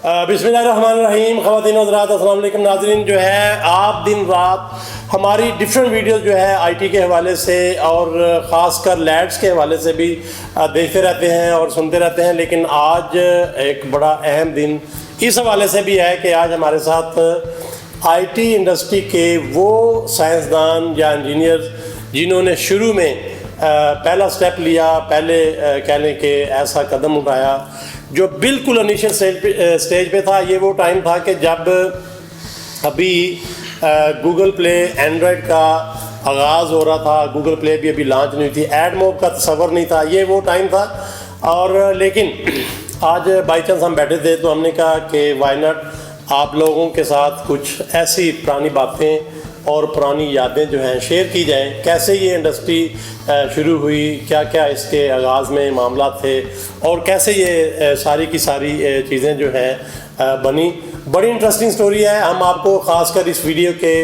बिस्मिल्लाहिर्रहमानिर्रहीम। ख़वातीन हज़रात अस्सलाम वालेकुम। नाज़रीन, जो है आप दिन रात हमारी डिफरेंट वीडियोस जो है आईटी के हवाले से और ख़ास कर लैड्स के हवाले से भी देखते रहते हैं और सुनते रहते हैं, लेकिन आज एक बड़ा अहम दिन इस हवाले से भी है कि आज हमारे साथ आईटी इंडस्ट्री के वो साइंसदान या इंजीनियर जिन्होंने शुरू में पहला स्टेप लिया, पहले कह लें कि ऐसा कदम उठाया जो बिल्कुल इनिशियल स्टेज पे था। ये वो टाइम था कि जब अभी गूगल प्ले एंड्रॉयड का आगाज़ हो रहा था, गूगल प्ले भी अभी लॉन्च नहीं थी, एडमोब का तस्वर नहीं था, ये वो टाइम था। और लेकिन आज बाई चांस हम बैठे थे तो हमने कहा कि वाई नॉट आप लोगों के साथ कुछ ऐसी पुरानी बातें और पुरानी यादें जो हैं शेयर की जाएं, कैसे ये इंडस्ट्री शुरू हुई, क्या क्या इसके आगाज़ में मामला थे और कैसे ये सारी की सारी चीज़ें जो हैं बनी। बड़ी इंटरेस्टिंग स्टोरी है। हम आपको ख़ासकर इस वीडियो के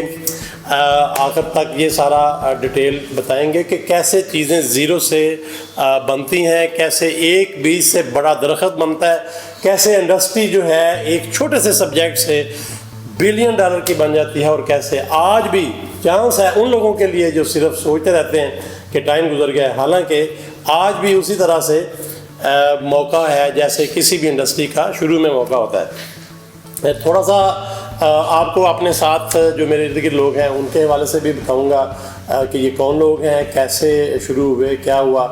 आखिर तक ये सारा डिटेल बताएंगे कि कैसे चीज़ें ज़ीरो से बनती हैं, कैसे एक बीज से बड़ा दरख्त बनता है, कैसे इंडस्ट्री जो है एक छोटे से सब्जेक्ट से बिलियन डॉलर की बन जाती है और कैसे आज भी चांस है उन लोगों के लिए जो सिर्फ सोचते रहते हैं कि टाइम गुजर गया है। हालांकि आज भी उसी तरह से मौका है जैसे किसी भी इंडस्ट्री का शुरू में मौका होता है। मैं थोड़ा सा आपको अपने साथ जो मेरे इर्द गिर्द लोग हैं उनके हवाले से भी बताऊंगा कि ये कौन लोग हैं, कैसे शुरू हुए, क्या हुआ,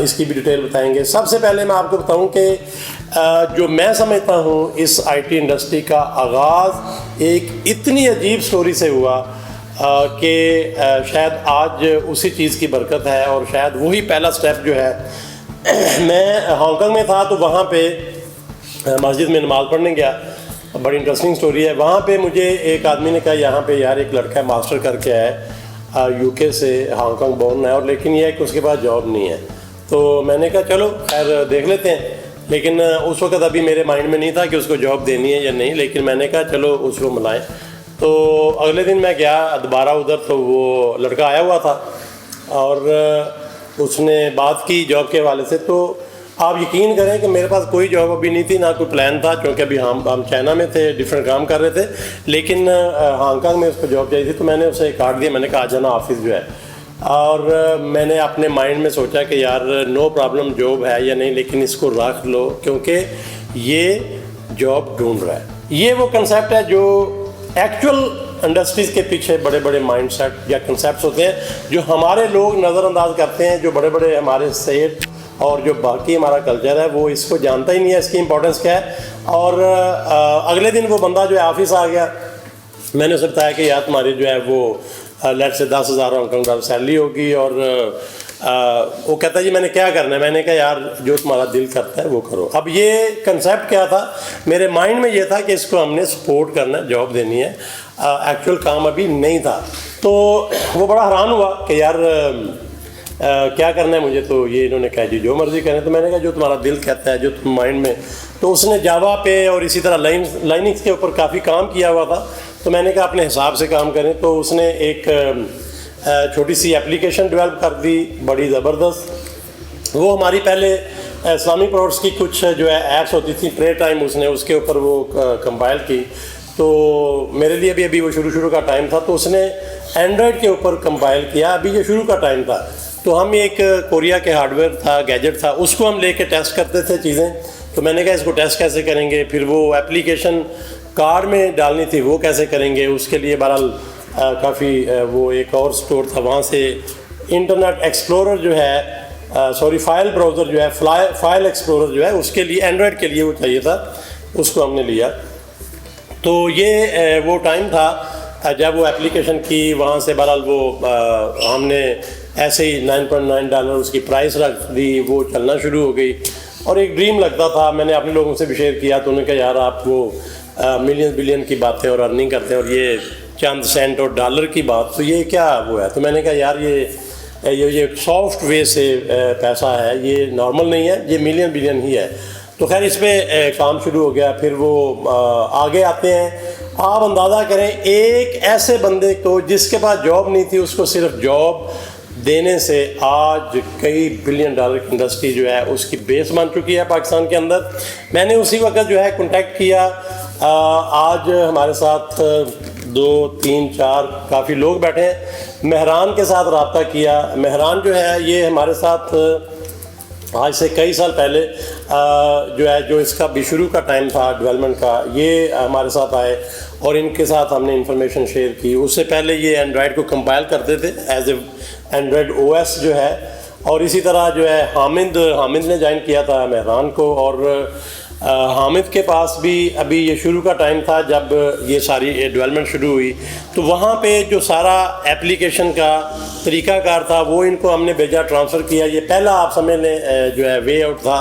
इसकी भी डिटेल बताएंगे। सबसे पहले मैं आपको बताऊं कि जो मैं समझता हूं इस आईटी इंडस्ट्री का आगाज़ एक इतनी अजीब स्टोरी से हुआ कि शायद आज उसी चीज़ की बरकत है और शायद वही पहला स्टेप जो है। मैं हांगकांग में था तो वहाँ पे मस्जिद में नमाज़ पढ़ने गया। बड़ी इंटरेस्टिंग स्टोरी है। वहाँ पे मुझे एक आदमी ने कहा यहाँ पे यार एक लड़का मास्टर करके आया यूके से, हांगकांग बोर्न है और लेकिन यह है कि उसके पास जॉब नहीं है। तो मैंने कहा चलो खैर देख लेते हैं, लेकिन उस वक्त अभी मेरे माइंड में नहीं था कि उसको जॉब देनी है या नहीं, लेकिन मैंने कहा चलो उसको मिलाएं। तो अगले दिन मैं गया दोबारा उधर, तो वो लड़का आया हुआ था और उसने बात की जॉब के हवाले से। तो आप यकीन करें कि मेरे पास कोई जॉब अभी नहीं थी, ना कोई प्लान था, क्योंकि अभी हम चाइना में थे, डिफरेंट काम कर रहे थे, लेकिन हांगकांग में उसको जॉब चाहिए थी। तो मैंने उसे एक कार्ड दिया, मैंने कहा आ जाना ऑफिस जो है। और मैंने अपने माइंड में सोचा कि यार नो प्रॉब्लम, जॉब है या नहीं, लेकिन इसको रख लो क्योंकि ये जॉब ढूंढ रहा है। ये वो कंसेप्ट है जो एक्चुअल इंडस्ट्रीज़ के पीछे बड़े बड़े माइंडसेट या कंसेप्ट होते हैं जो हमारे लोग नज़रअंदाज करते हैं, जो बड़े बड़े हमारे सेठ और जो बाकी हमारा कल्चर है वो इसको जानता ही नहीं है, इसकी इंपॉर्टेंस क्या है। और अगले दिन वो बंदा जो है ऑफिस आ गया। मैंने उसे बताया कि यार तुम्हारी जो है वो लेट से 10,000 हांगकांग डॉलर सैलरी होगी। और वो कहता है जी मैंने क्या करना है। मैंने कहा यार जो तुम्हारा दिल करता है वो करो। अब ये कंसेप्ट क्या था मेरे माइंड में, ये था कि इसको हमने सपोर्ट करना है, जॉब देनी है, एक्चुअल काम अभी नहीं था। तो वो बड़ा हैरान हुआ कि यार क्या करना है मुझे। तो ये इन्होंने कहा जी जो मर्ज़ी करें। तो मैंने कहा जो तुम्हारा दिल कहता है, जो तुम माइंड में। तो उसने जावा पे और इसी तरह लाइनिक्स के ऊपर काफ़ी काम किया हुआ था। तो मैंने कहा अपने हिसाब से काम करें। तो उसने एक छोटी सी एप्लीकेशन डेवलप कर दी, बड़ी ज़बरदस्त। वो हमारी पहले इस्लामिक प्रोडक्ट्स की कुछ जो है ऐप्स होती थी प्रे टाइम, उसने उसके ऊपर वो कंपाइल की। तो मेरे लिए भी अभी वो शुरू का टाइम था, तो उसने एंड्रॉयड के ऊपर कंपाइल किया। अभी ये शुरू का टाइम था, तो हम एक कोरिया के हार्डवेयर था, गैजेट था, उसको हम लेके टेस्ट करते थे चीज़ें। तो मैंने कहा इसको टेस्ट कैसे करेंगे, फिर वो एप्लीकेशन कार्ड में डालनी थी वो कैसे करेंगे। उसके लिए बहरहाल काफ़ी वो एक और स्टोर था, वहाँ से इंटरनेट एक्सप्लोरर जो है, सॉरी फाइल ब्राउज़र जो है, फाइल एक्सप्लोरर जो है, उसके लिए एंड्रॉयड के लिए वो चाहिए था, उसको हमने लिया। तो ये वो टाइम था जब वो एप्लीकेशन की, वहाँ से बहरहाल वो हमने ऐसे ही $9.9 उसकी प्राइस रख दी, वो चलना शुरू हो गई। और एक ड्रीम लगता था, मैंने अपने लोगों से भी शेयर किया। तो उन्होंने कहा यार आप वो मिलियन बिलियन की बातें और अर्निंग करते हैं और ये चंद सेंट और डॉलर की बात, तो ये क्या वो है। तो मैंने कहा यार ये सॉफ्ट वे से पैसा है, ये नॉर्मल नहीं है, ये मिलियन बिलियन ही है। तो खैर इस पर काम शुरू हो गया। फिर वो आगे आते हैं। आप अंदाज़ा करें एक ऐसे बंदे को जिसके पास जॉब नहीं थी, उसको सिर्फ जॉब देने से आज कई बिलियन डॉलर की इंडस्ट्री जो है उसकी बेस बन चुकी है पाकिस्तान के अंदर। मैंने उसी वक्त जो है कांटेक्ट किया। आज हमारे साथ 2 3 4 काफ़ी लोग बैठे हैं। मेहरान के साथ रब्ता किया। मेहरान जो है ये हमारे साथ आज से कई साल पहले जो है, जो इसका भी शुरू का टाइम था डेवलपमेंट का, ये हमारे साथ आए और इनके साथ हमने इंफॉर्मेशन शेयर की। उससे पहले ये एंड्रॉयड को कंपाइल करते थे एज ए एंड्रॉयड ओएस जो है। और इसी तरह जो है हामिद ने ज्वाइन किया था मेहरान को। और हामिद के पास भी अभी ये शुरू का टाइम था जब ये सारी डेवलपमेंट शुरू हुई, तो वहाँ पे जो सारा एप्लीकेशन का तरीक़ाकार था वो इनको हमने भेजा, ट्रांसफ़र किया। ये पहला आप समझ लें जो है वे आउट था।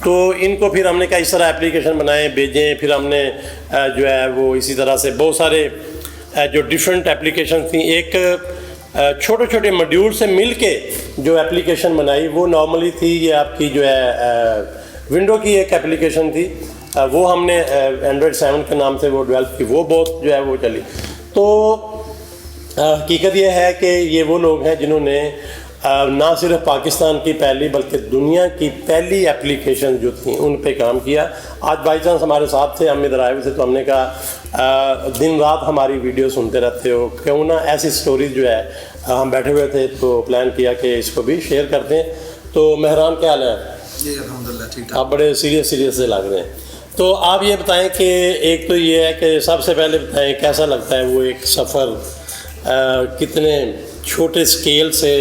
तो इनको फिर हमने कहा इस तरह एप्लीकेशन बनाए भेजें। फिर हमने जो है वो इसी तरह से बहुत सारे जो डिफरेंट एप्लीकेशन थी, एक छोटे छोटे मॉड्यूल से मिल के जो एप्लीकेशन बनाई वो नॉर्मली थी ये आपकी जो है विंडो की एक एप्लीकेशन थी, वो हमने एंड्रॉयड 7 के नाम से वो डेवलप की, वो बहुत जो है वो चली। तो हकीकत ये है कि ये वो लोग हैं जिन्होंने ना सिर्फ पाकिस्तान की पहली बल्कि दुनिया की पहली एप्लीकेशन जो थी उन पे काम किया। आज बाई चांस हमारे साथ थे, हम इधर आए हुए थे, तो हमने कहा दिन रात हमारी वीडियो सुनते रहते हो, क्यों ना ऐसी स्टोरीज जो है हम बैठे हुए थे तो प्लान किया कि इसको भी शेयर करते हैं। तो मेहरान क्या हाल है? जी अल्हम्दुलिल्लाह ठीक ठाक। आप बड़े सीरियस से लग रहे हैं। तो आप ये बताएं कि एक तो ये है कि सबसे पहले बताएं कैसा लगता है वो एक सफ़र, कितने छोटे स्केल से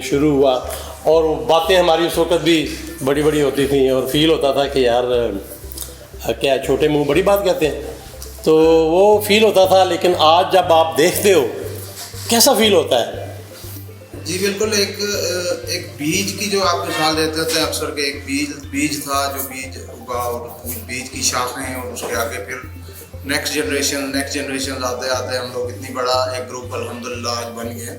शुरू हुआ और बातें हमारी उस वक्त भी बड़ी बड़ी होती थी और फील होता था कि यार क्या छोटे मुंह बड़ी बात कहते हैं, तो वो फील होता था। लेकिन आज जब आप देखते हो कैसा फील होता है? जी बिल्कुल, एक बीज की जो आप मिसाल देते थे अक्सर के, एक बीज था जो बीज उगा और उस बीज की शाखें और उसके आगे फिर नेक्स्ट जनरेशन आते आते हम लोग इतनी बड़ा एक ग्रुप अल्हम्दुलिल्लाह आज बन गए।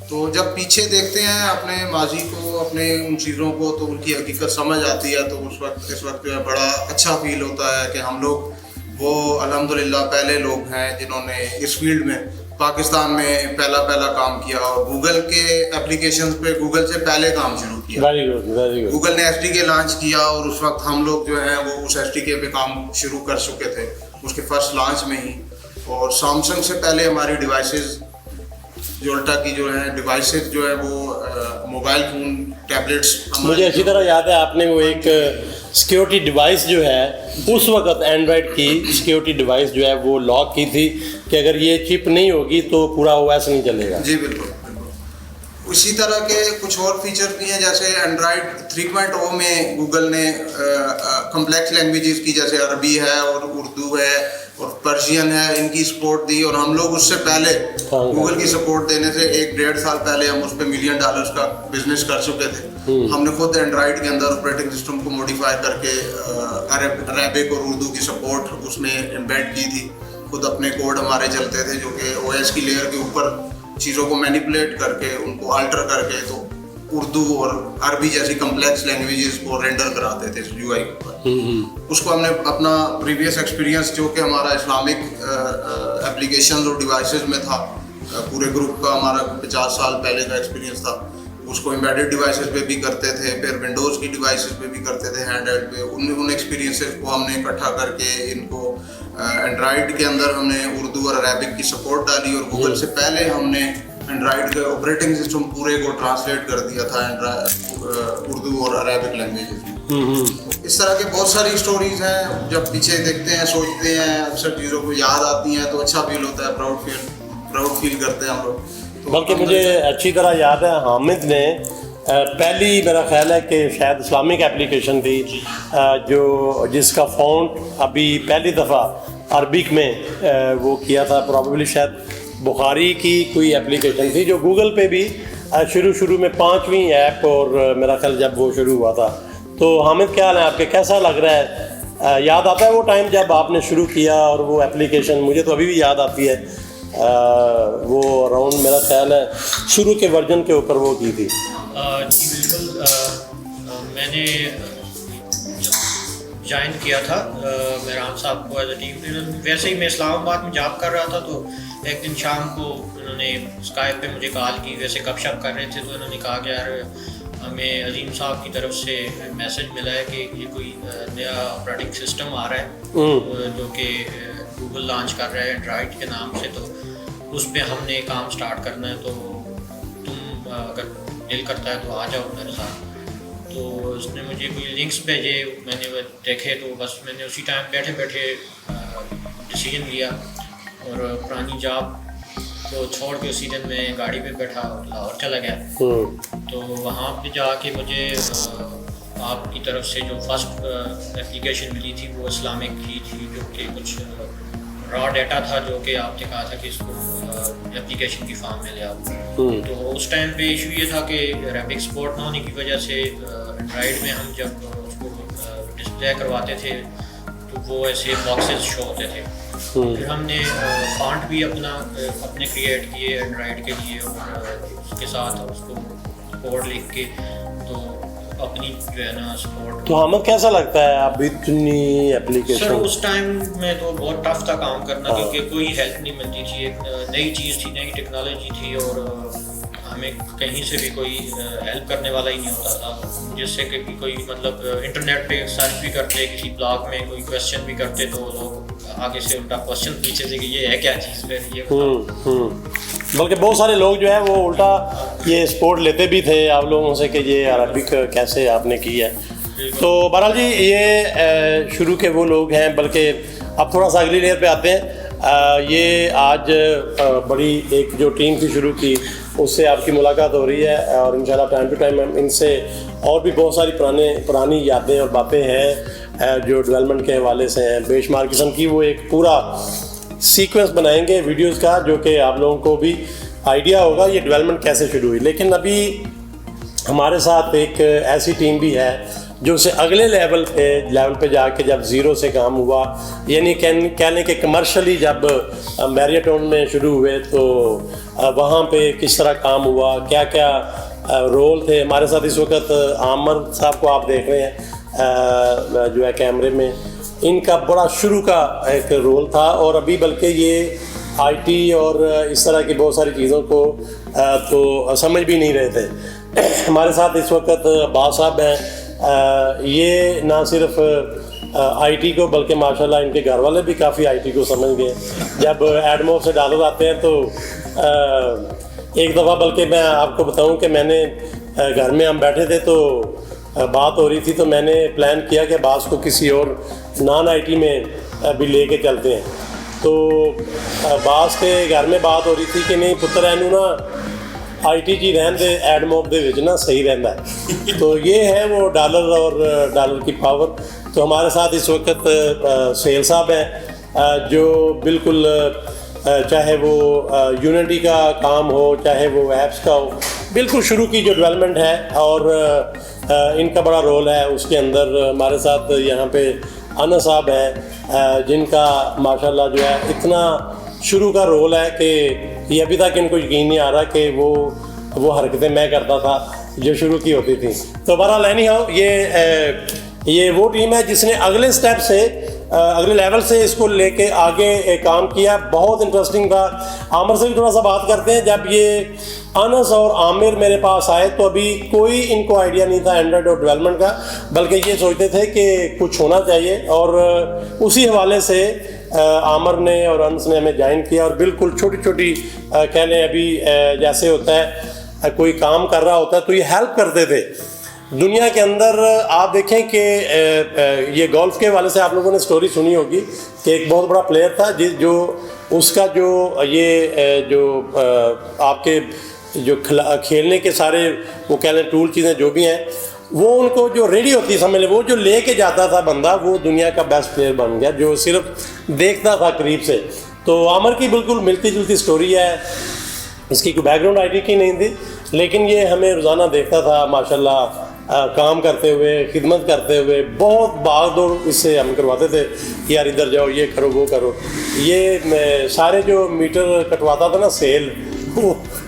तो जब पीछे देखते हैं अपने माजी को, अपने उन चीज़ों को, तो उनकी हकीकत समझ आती है। तो इस वक्त जो है बड़ा अच्छा फील होता है कि हम लोग वो अल्हम्दुलिल्लाह पहले लोग हैं जिन्होंने इस फील्ड में पाकिस्तान में पहला काम किया और गूगल के एप्लीकेशंस पे गूगल से पहले काम शुरू किया। Very good. गूगल ने एसडीके लॉन्च किया और उस वक्त हम लोग जो है वो उस एसडीके पे काम शुरू कर चुके थे उसके फर्स्ट लॉन्च में ही। और सैमसंग से पहले हमारी डिवाइसेस जोल्टा की जो है डिवाइसेस जो है वो मोबाइल फ़ोन टैबलेट्स, मुझे अच्छी तरह याद है आपने वो एक सिक्योरिटी डिवाइस जो है उस वक्त एंड्रॉयड की सिक्योरिटी डिवाइस जो है वो लॉक की थी कि अगर ये चिप नहीं होगी तो पूरा ओएस नहीं चलेगा। जी बिल्कुल। उसी तरह के कुछ और फीचर भी हैं, जैसे एंड्रॉयड 3.0 में गूगल ने कम्प्लेक्स लैंग्वेजेस की जैसे अरबी है और उर्दू है और पर्शियन है, इनकी सपोर्ट दी। और हम लोग उससे पहले गूगल की सपोर्ट देने से 1-1.5 साल पहले हम उस पर $1 मिलियन का बिजनेस कर चुके थे। हमने खुद एंड्रॉयड के अंदर ऑपरेटिंग सिस्टम को मॉडिफाई करके अरेबिक और उर्दू की सपोर्ट उसमें एम्बेड की थी। खुद अपने कोड हमारे चलते थे जो कि ओएस की लेयर के ऊपर चीज़ों को मैनिपुलेट करके उनको अल्टर करके तो उर्दू और अरबी जैसी कम्प्लेक्स लैंग्वेजेस को रेंडर कराते थे यूआई के ऊपर। उसको हमने अपना प्रीवियस एक्सपीरियंस जो कि हमारा इस्लामिक एप्लीकेशन और डिवाइसेस में था, पूरे ग्रुप का हमारा 50 साल पहले का एक्सपीरियंस था, उसको एम्बेडेड डिवाइसेस पे भी करते थे, फिर विंडोज़ की डिवाइसेस पे भी करते थे हैंडहेल्ड पे। उन एक्सपीरियंसेस को हमने इकट्ठा करके इनको एंड्रॉयड के अंदर हमने उर्दू और अरेबिक की सपोर्ट डाली और गूगल से पहले हमने एंड्रॉयड के ऑपरेटिंग सिस्टम पूरे को ट्रांसलेट कर दिया था उर्दू और अरेबिक लैंग्वेजेस में। इस तरह के बहुत सारी स्टोरीज हैं, जब पीछे देखते हैं सोचते हैं अक्सर चीज़ों को याद आती हैं तो अच्छा फील होता है, प्राउड फील करते हैं हम लोग। तो बल्कि मुझे अच्छी तरह याद है हामिद ने पहली, मेरा ख्याल है कि शायद इस्लामिक एप्लीकेशन थी जो जिसका फ़ॉन्ट अभी पहली दफ़ा अरबिक में वो किया था, प्रॉबेबली शायद बुखारी की कोई एप्लीकेशन थी जो गूगल पे भी शुरू में 5वीं ऐप और मेरा ख्याल जब वो शुरू हुआ था। तो हामिद क्या हाल है आपके, कैसा लग रहा है? याद आता है वो टाइम जब आपने शुरू किया और वो एप्लीकेशन? मुझे तो अभी भी याद आती है, वो अराउंड मेरा ख्याल है शुरू के वर्जन के ऊपर वो की थी। जी बिल्कुल। मैंने ज्वाइन किया था मेहरान साहब को एज अ टीम लीडर। वैसे ही मैं इस्लामाबाद में जॉब कर रहा था, तो एक दिन शाम को उन्होंने स्काइप पे मुझे कॉल की, वैसे गपशप कर रहे थे, तो उन्होंने कहा कि यार हमें अजीम साहब की तरफ से मैसेज मिला है कि ये कोई नया ऑपरेटिंग सिस्टम आ रहा है जो कि गूगल लॉन्च कर रहा है एंड्रॉइड के नाम से, तो उस पर हमने काम स्टार्ट करना है, तो तुम अगर दिल करता है तो आ जाओ मेरे साथ। तो उसने मुझे कोई लिंक्स भेजे, मैंने वो देखे, तो बस मैंने उसी टाइम बैठे बैठे डिसीजन लिया और पुरानी जॉब को छोड़ के उसी दिन मैं गाड़ी पे बैठा और लाहौर चला गया। तो वहाँ पे जाके मुझे आपकी तरफ से जो फर्स्ट एप्लीकेशन मिली थी वो इस्लामिक की थी, जो कि कुछ रॉ डाटा था जो कि आपने कहा था कि इसको एप्लीकेशन की फॉर्म में ले आओ। तो उस टाइम पे इशू ये था कि रैपिड सपोर्ट ना होने की वजह से एंड्रॉइड में हम जब उसको डिस्प्ले करवाते थे तो वो ऐसे बॉक्सेस शो होते थे। फिर हमने फॉन्ट भी अपने क्रिएट किए एंड्रॉइड के लिए और उसके साथ उसको कोड लिख के तो अपनी जो है ना सपोर्ट। तो हमें कैसा लगता है आप इतनी एप्लीकेशन? सर उस टाइम में तो बहुत टफ था काम करना, क्योंकि कोई हेल्प नहीं मिलती थी, एक नई चीज़ थी, नई टेक्नोलॉजी थी और हमें कहीं से भी कोई हेल्प करने वाला ही नहीं होता था। जिससे कि कोई मतलब इंटरनेट पे सर्च भी करते, किसी ब्लॉग में कोई क्वेश्चन भी करते तो लोग आगे से उल्टा क्वेश्चन पूछे थे कि ये है क्या चीज़, फिर ये बल्कि बहुत सारे लोग जो है वो उल्टा ये सपोर्ट लेते भी थे आप लोगों से कि ये अरबिक कैसे आपने की है। तो बहरहाल जी ये शुरू के वो लोग हैं, बल्कि अब थोड़ा सा अगली लेयर पे आते हैं। ये आज बड़ी एक जो टीम थी शुरू की, उससे आपकी मुलाकात हो रही है और इंशाल्लाह टाइम टू टाइम हम इनसे और भी बहुत सारी पुरानी यादें और बातें हैं जो डेवलपमेंट के हवाले से हैं, बेशुमार किस्म की। वो एक पूरा सीक्वेंस बनाएंगे वीडियोस का जो कि आप लोगों को भी आइडिया होगा ये डेवलपमेंट कैसे शुरू हुई। लेकिन अभी हमारे साथ एक ऐसी टीम भी है जो से अगले लेवल पे जाके जब ज़ीरो से काम हुआ, यानी कह लें कि कमर्शली जब मैरियटन में शुरू हुए तो वहाँ पे किस तरह काम हुआ, क्या क्या रोल थे। हमारे साथ इस वक्त आमर साहब को आप देख रहे हैं जो है कैमरे में, इनका बड़ा शुरू का एक रोल था और अभी बल्कि ये आईटी और इस तरह की बहुत सारी चीज़ों को तो समझ भी नहीं रहे थे। हमारे साथ इस वक्त अब्बास साहब हैं, ये ना सिर्फ आईटी को बल्कि माशाल्लाह इनके घर वाले भी काफ़ी आईटी को समझ गए। जब एडमोब से डॉलर आते हैं तो एक दफ़ा बल्कि मैं आपको बताऊं कि मैंने घर में हम बैठे थे तो बात हो रही थी, तो मैंने प्लान किया कि बास को किसी और नॉन आईटी में भी लेके चलते हैं। तो बास के घर में बात हो रही थी कि नहीं पुत्र एनू ना आईटी जी रहन दे, एडमोब दे विच ना सही रहता है। तो ये है वो डॉलर और डॉलर की पावर। तो हमारे साथ इस वक्त सेल साहब हैं जो बिल्कुल चाहे वो यूनिटी का काम हो चाहे वो ऐप्स का हो, बिल्कुल शुरू की जो डेवलपमेंट है और इनका बड़ा रोल है उसके अंदर। हमारे साथ यहाँ पे अना साहब हैं जिनका माशाल्लाह जो है इतना शुरू का रोल है कि ये अभी तक इनको यकीन नहीं आ रहा कि वो हरकतें मैं करता था जो शुरू की होती थी। तो बहरहाल एनी हाउ ये वो टीम है जिसने अगले स्टेप से अगले लेवल से इसको लेके आगे काम किया। बहुत इंटरेस्टिंग था। आमिर से भी थोड़ा सा बात करते हैं। जब ये अनस और आमिर मेरे पास आए तो अभी कोई इनको आइडिया नहीं था एंड्रॉयड और डेवलपमेंट का, बल्कि ये सोचते थे कि कुछ होना चाहिए और उसी हवाले से आमिर ने और अनस ने हमें ज्वाइन किया और बिल्कुल छोटी छोटी कह लें अभी जैसे होता है कोई काम कर रहा होता है तो ये हेल्प करते थे। दुनिया के अंदर आप देखें कि ये गोल्फ के वाले से आप लोगों ने स्टोरी सुनी होगी कि एक बहुत बड़ा प्लेयर था जो उसका जो ये जो आपके जो खेलने के सारे वो कह लें टूल चीज़ें जो भी हैं वो उनको जो रेडी होती समझ लें वो जो लेके जाता था बंदा वो दुनिया का बेस्ट प्लेयर बन गया जो सिर्फ देखता था करीब से। तो आमिर की बिल्कुल मिलती जुलती स्टोरी है। इसकी कोई बैकग्राउंड आईटी की नहीं थी लेकिन ये हमें रोज़ाना देखता था माशाल्लाह काम करते हुए खिदमत करते हुए बहुत भाग दौड़ इससे हम करवाते थे कि यार इधर जाओ ये करो वो करो। ये सारे जो मीटर कटवाता था ना सेल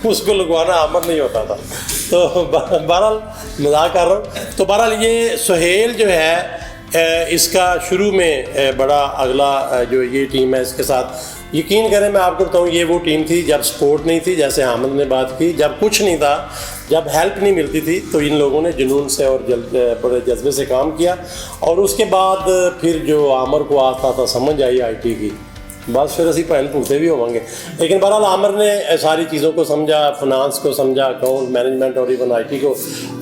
उसको लगवाना आमर नहीं होता था। तो बहरहाल मजाक कर रहा हूँ। तो बहरहाल ये सुहेल जो है इसका शुरू में बड़ा अगला जो ये टीम है इसके साथ यकीन करें मैं आपको बताऊं ये वो टीम थी जब सपोर्ट नहीं थी, जैसे हामिद ने बात की, जब कुछ नहीं था, जब हेल्प नहीं मिलती थी, तो इन लोगों ने जुनून से और बड़े जज्बे से काम किया। और उसके बाद फिर जो आमर को आता था समझ आई आईटी की, बस फिर असी भैन भूते भी होवांगे। लेकिन बहरहाल आमर ने सारी चीज़ों को समझा, फाइनेंस को समझा, अकाउंट मैनेजमेंट और इवन आईटी को।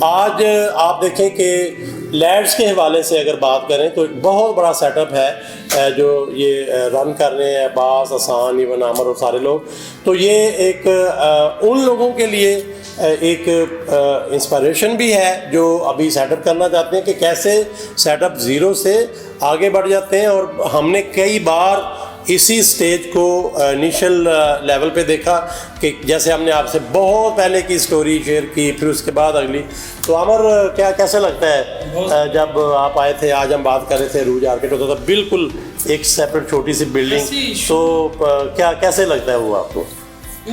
आज आप देखें कि लैड्स के हवाले से अगर बात करें तो एक बहुत बड़ा सेटअप है जो ये रन कर रहे हैं अब्बास, हसान, इवन आमर और सारे लोग। तो ये एक उन लोगों के लिए एक इंस्पिरेशन भी है जो अभी सेटअप करना चाहते हैं कि कैसे सेटअप ज़ीरो से आगे बढ़ जाते हैं। और हमने कई बार इसी स्टेज को इनिशियल लेवल पे देखा कि जैसे हमने आपसे बहुत पहले की स्टोरी शेयर की, फिर उसके बाद अगली। तो अमर क्या कैसे लगता है जब आप आए थे, आज हम बात कर रहे थे रूज आर्किटेक्ट होता था बिल्कुल एक सेपरेट छोटी सी बिल्डिंग, तो क्या कैसे लगता है वो आपको?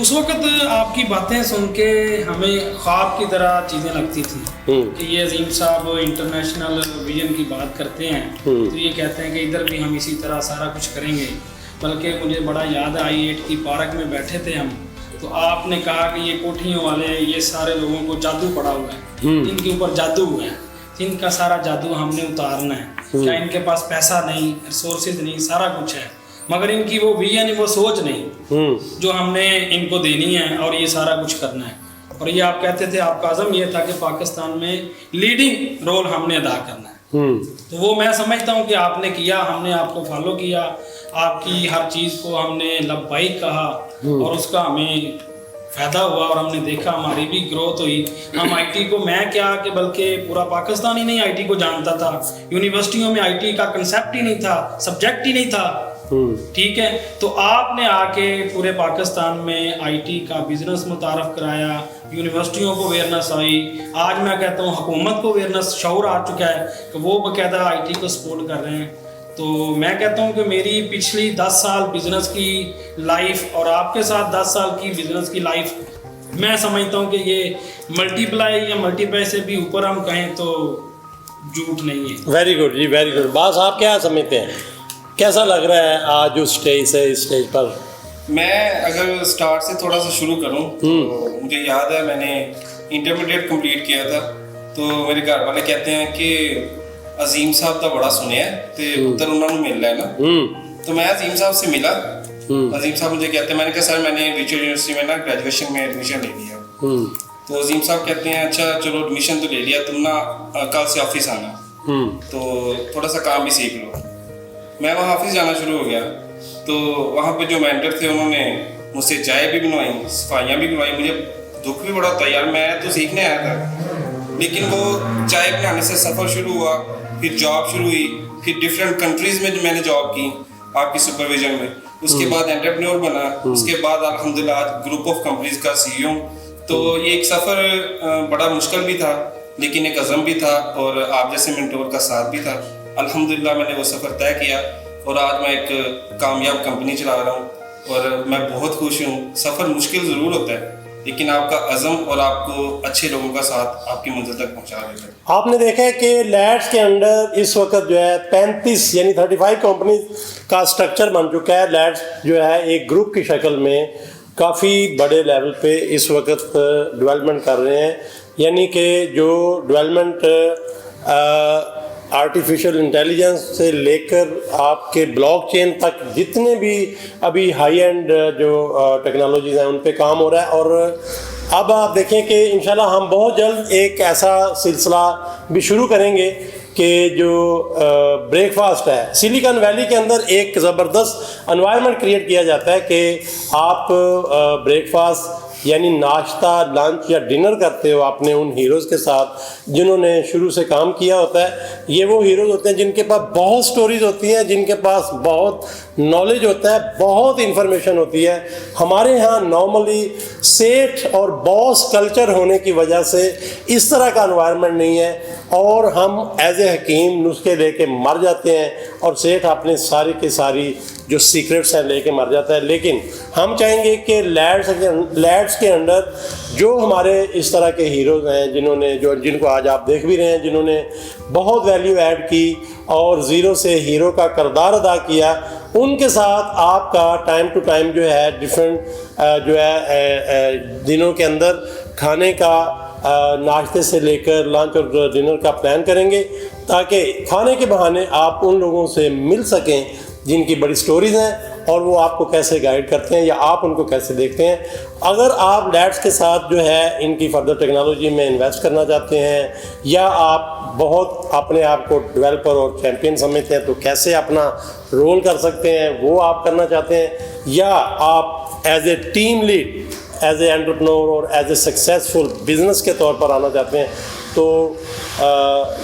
उस वक्त आपकी बातें सुन के हमें ख्वाब की तरह चीज़ें लगती थी कि ये अजीम साहब इंटरनेशनल विजन की बात करते हैं, तो ये कहते हैं कि इधर भी हम इसी तरह सारा कुछ करेंगे। बल्कि मुझे बड़ा याद है I8 की पार्क में बैठे थे हम, तो आपने कहा कि ये कोठियों वाले ये सारे लोगों को जादू पड़ा हुआ है, इनके ऊपर जादू हुआ है, इनका सारा जादू हमने उतारना है। क्या इनके पास पैसा नहीं, रिसोर्सेज नहीं, सारा कुछ है, मगर इनकी वो विजन, वो सोच नहीं जो हमने इनको देनी है और ये सारा कुछ करना है। और ये आप कहते थे, आपका अज़म ये था कि पाकिस्तान में लीडिंग रोल हमने अदा करना है। तो वो मैं समझता हूँ कि आपने किया, हमने आपको फॉलो किया, आपकी हर चीज़ को हमने लब्बाइक कहा और उसका हमें फ़ायदा हुआ और हमने देखा हमारी भी ग्रोथ हुई। हम आईटी को, मैं क्या कि बल्कि पूरा पाकिस्तान ही नहीं आईटी को जानता था, यूनिवर्सिटियों में आईटी का कंसेप्ट ही नहीं था, सब्जेक्ट ही नहीं था, ठीक है। तो आपने आके पूरे पाकिस्तान में आईटी का बिजनेस मुतारफ कराया, यूनिवर्सिटियों को अवेयरनेस आई, आज मैं कहता हूँ हुकूमत को अवेयरनेस शऊर आ चुका है कि वो बाकायदा आईटी को सपोर्ट कर रहे हैं। तो मैं कहता हूँ कि मेरी पिछली 10 साल बिजनेस की लाइफ और आपके साथ 10 साल की बिजनेस की लाइफ, मैं समझता हूँ कि ये मल्टीप्लाई या मल्टीप्लाई से भी ऊपर हम कहें तो झूठ नहीं है। वेरी गुड जी, वेरी गुड। बास आप क्या समझते हैं, कैसा लग रहा है आज उस स्टेज से इस स्टेज पर? मैं अगर स्टार्ट से थोड़ा सा शुरू करूं तो मुझे याद है मैंने इंटरमीडिएट कंप्लीट किया था, तो मेरे घर वाले कहते हैं कि अजीम साहब का बड़ा सुने तो उधर उन्होंने मिल रहा है ना। तो मैं अजीम साहब से मिला, अजीम साहब मुझे कहते हैं, मैंने कहा सर मैंने रिचर्ड यूनिवर्सिटी में ना ग्रेजुएशन में एडमिशन ले लिया। तो अजीम साहब कहते हैं अच्छा चलो एडमिशन तो ले लिया, तुम ना कल से ऑफिस आना, तो थोड़ा सा काम भी सीख लो। मैं वहाँ ऑफिस जाना शुरू हो गया, तो वहाँ पे जो मेंटर थे उन्होंने मुझसे चाय भी बनवाई, सफाइयाँ भी बनवाई। मुझे दुख भी बड़ा होता है यार, मैं तो सीखने आया था। लेकिन वो चाय बनाने से सफ़र शुरू हुआ, फिर जॉब शुरू हुई, फिर डिफरेंट कंट्रीज़ में मैंने जॉब की आपकी सुपरविजन में। उसके बाद एंटरप्रेन्योर बना, उसके बाद अल्हम्दुलिल्लाह आज ग्रुप ऑफ कंपनीज का CEO। तो ये एक सफ़र बड़ा मुश्किल भी था, लेकिन एक अज़म भी था और आप जैसे मेंटोर का साथ भी था। अल्हम्दुलिल्लाह मैंने वो सफ़र तय किया और आज मैं एक कामयाब कंपनी चला रहा हूँ और मैं बहुत खुश हूँ। सफ़र मुश्किल ज़रूर होता है, लेकिन आपका अज़म और आपको अच्छे लोगों का साथ आपकी मंजिल तक पहुँचा देता है। आपने देखा है कि लैड्स के अंडर इस वक्त जो है 35 यानी 35 कंपनी का स्ट्रक्चर बन चुका है। लैड्स जो है एक ग्रुप की शक्ल में काफ़ी बड़े लेवल पे इस वक्त डेवलपमेंट कर रहे हैं, यानी कि जो डेवलपमेंट आर्टिफिशियल इंटेलिजेंस से लेकर आपके ब्लॉकचेन तक जितने भी अभी हाई एंड जो टेक्नोलॉजीज़ हैं उन पे काम हो रहा है। और अब आप देखें कि इंशाल्लाह हम बहुत जल्द एक ऐसा सिलसिला भी शुरू करेंगे कि जो ब्रेकफास्ट है, सिलिकॉन वैली के अंदर एक ज़बरदस्त एनवायरनमेंट क्रिएट किया जाता है कि आप ब्रेकफास्ट यानी नाश्ता, लंच या डिनर करते हो आपने उन हीरोज़ के साथ जिन्होंने शुरू से काम किया होता है। ये वो हीरोज़ होते हैं जिनके पास बहुत स्टोरीज होती हैं, जिनके पास बहुत नॉलेज होता है, बहुत इंफॉर्मेशन होती है। हमारे यहाँ नॉर्मली सेठ और बॉस कल्चर होने की वजह से इस तरह का एनवायरनमेंट नहीं है। और हम एज ए हकीम नुस्खे लेके मर जाते हैं और सेठ अपने सारी की सारी जो सीक्रेट्स हैं लेके मर जाता है। लेकिन हम चाहेंगे कि लैड्स के अंडर जो हमारे इस तरह के हीरोज़ हैं जिनको आज आप देख भी रहे हैं, जिन्होंने बहुत वैल्यू ऐड की और ज़ीरो से हीरो का किरदार अदा किया, उनके साथ आपका टाइम टू टाइम जो है डिफरेंट जो है दिनों के अंदर खाने का नाश्ते से लेकर लंच और डिनर का प्लान करेंगे, ताकि खाने के बहाने आप उन लोगों से मिल सकें जिनकी बड़ी स्टोरीज़ हैं और वो आपको कैसे गाइड करते हैं या आप उनको कैसे देखते हैं। अगर आप लैड्स के साथ जो है इनकी फर्दर टेक्नोलॉजी में इन्वेस्ट करना चाहते हैं या आप बहुत अपने आप को डेवलपर और चैम्पियन समझते हैं तो कैसे अपना रोल कर सकते हैं वो आप करना चाहते हैं, या आप as a team lead, as an entrepreneur और एज ए सक्सेसफुल बिजनेस के तौर पर आना चाहते हैं, तो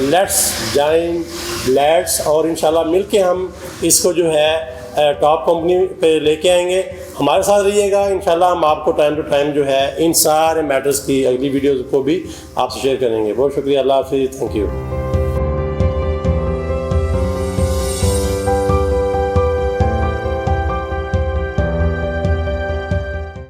लेट्स जॉइन लैड्स और इंशाल्लाह मिलके हम इसको जो है टॉप कंपनी पे लेके आएंगे। हमारे साथ रहिएगा, इंशाल्लाह हम आपको टाइम टू टाइम जो है इन सारे मैटर्स की अगली वीडियोज़ को भी आपसे शेयर करेंगे। बहुत शुक्रिया, अल्लाह हाफ़िज़, थैंक यू।